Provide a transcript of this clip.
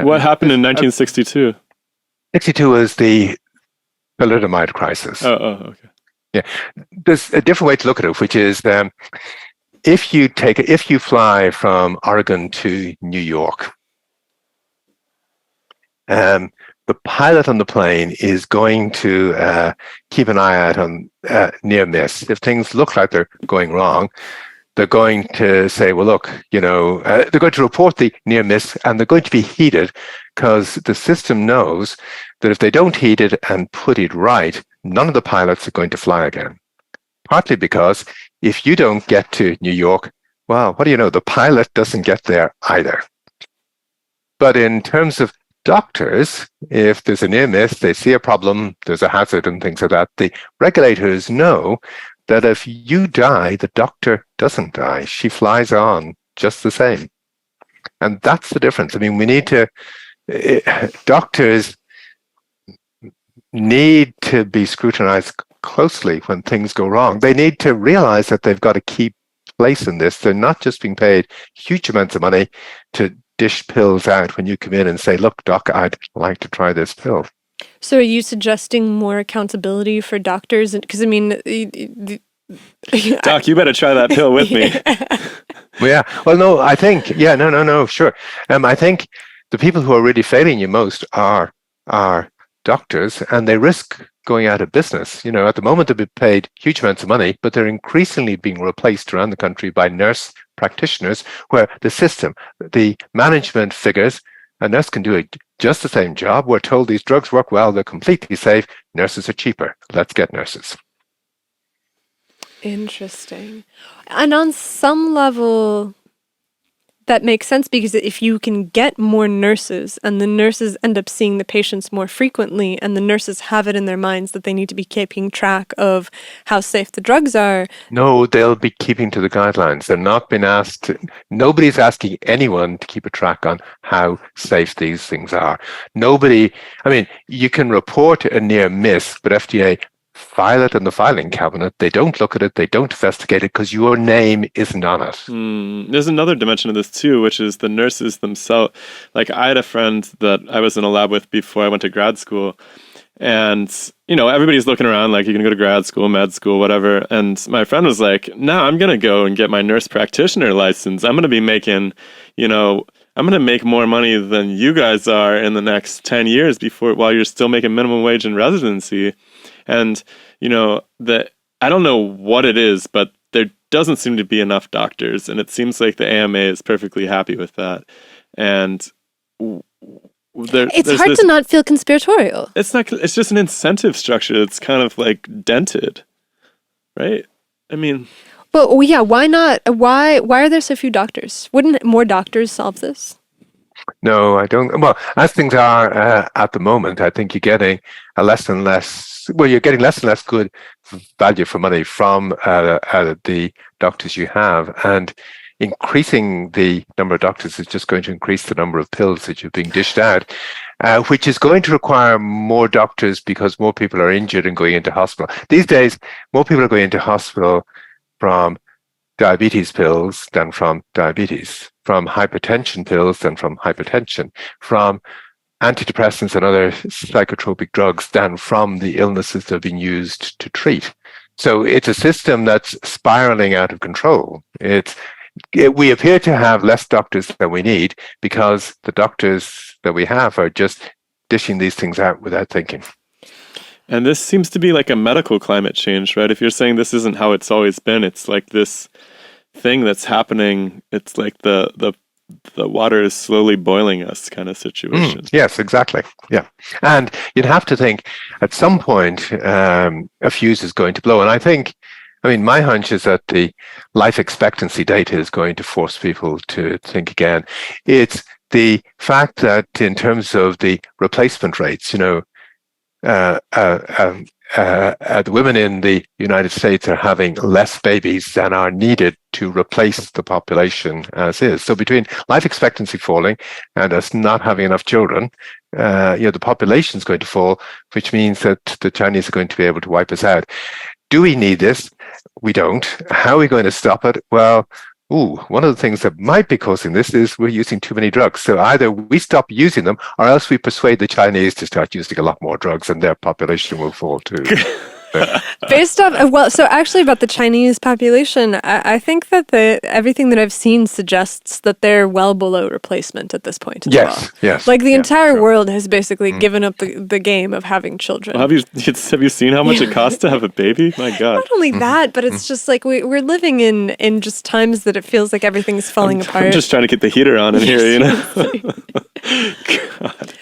What happened in 1962? 62 was the thalidomide crisis. Okay. Yeah, there's a different way to look at it, which is if you fly from Oregon to New York, the pilot on the plane is going to keep an eye out on near miss. If things look like they're going wrong, they're going to say, well, look, they're going to report the near miss, and they're going to be heated because the system knows that if they don't heat it and put it right, none of the pilots are going to fly again. Partly because if you don't get to New York, well, what do you know? The pilot doesn't get there either. But in terms of doctors, if there's a near miss, they see a problem, there's a hazard and things like that, the regulators know that if you die, the doctor doesn't die. She flies on just the same. And that's the difference. I mean, doctors need to be scrutinized closely when things go wrong. They need to realize that they've got a key place in this. They're not just being paid huge amounts of money to dish pills out when you come in and say, look, doc, I'd like to try this pill. So are you suggesting more accountability for doctors? Because, I mean... Doc, you better try that pill with me. Well, yeah. Well, no, I think, no, sure. I think the people who are really failing you most are doctors, and they risk going out of business. At the moment, they've been paid huge amounts of money, but they're increasingly being replaced around the country by nurse practitioners, where the management figures, a nurse can do just the same job. We're told these drugs work well, they're completely safe, nurses are cheaper. Let's get nurses. Interesting. And on some level, that makes sense, because if you can get more nurses and the nurses end up seeing the patients more frequently and the nurses have it in their minds that they need to be keeping track of how safe the drugs are. No, they'll be keeping to the guidelines. They're not being asked. Nobody's asking anyone to keep a track on how safe these things are. You can report a near miss, but FDA file it in the filing cabinet. They don't look at it. They don't investigate it because your name isn't on it. There's another dimension of this too, which is the nurses themselves. Like, I had a friend that I was in a lab with before I went to grad school, and everybody's looking around like, you can go to grad school, med school, whatever. And my friend was like, no, I'm going to go and get my nurse practitioner license. I'm going to be making, I'm going to make more money than you guys are in the next 10 years while you're still making minimum wage in residency. And, I don't know what it is, but there doesn't seem to be enough doctors. And it seems like the AMA is perfectly happy with that. And it's hard to not feel conspiratorial. It's just an incentive structure that's kind of like dented, right? I mean... But yeah, why not? Why are there so few doctors? Wouldn't more doctors solve this? No, I don't. Well, as things are at the moment, I think you're getting less and less good value for money from the doctors you have, and increasing the number of doctors is just going to increase the number of pills that you're being dished out, which is going to require more doctors because more people are injured and going into hospital. These days, more people are going into hospital from diabetes pills than from diabetes, from hypertension pills than from hypertension, from antidepressants and other psychotropic drugs than from the illnesses that have been used to treat. So it's a system that's spiraling out of control. We appear to have less doctors than we need because the doctors that we have are just dishing these things out without thinking. And this seems to be like a medical climate change, right? If you're saying this isn't how it's always been, it's like this thing that's happening. It's like the water is slowly boiling us kind of situation. Yes, exactly. Yeah. And you'd have to think at some point a fuse is going to blow. And I mean, my hunch is that the life expectancy data is going to force people to think again. It's the fact that in terms of the replacement rates, the women in the United States are having less babies than are needed to replace the population as is. So between life expectancy falling and us not having enough children, the population is going to fall, which means that the Chinese are going to be able to wipe us out. Do we need this? We don't. How are we going to stop it? Well, one of the things that might be causing this is we're using too many drugs. So either we stop using them, or else we persuade the Chinese to start using a lot more drugs, and their population will fall too. Based off, so actually about the Chinese population, I think that everything that I've seen suggests that they're well below replacement at this point as well. Yes. Like the entire world has basically given up the game of having children. Well, have you seen how much it costs to have a baby? My God. Not only that, but it's just like we're living in just times that it feels like everything's falling apart. I'm just trying to get the heater on in here, you know? God.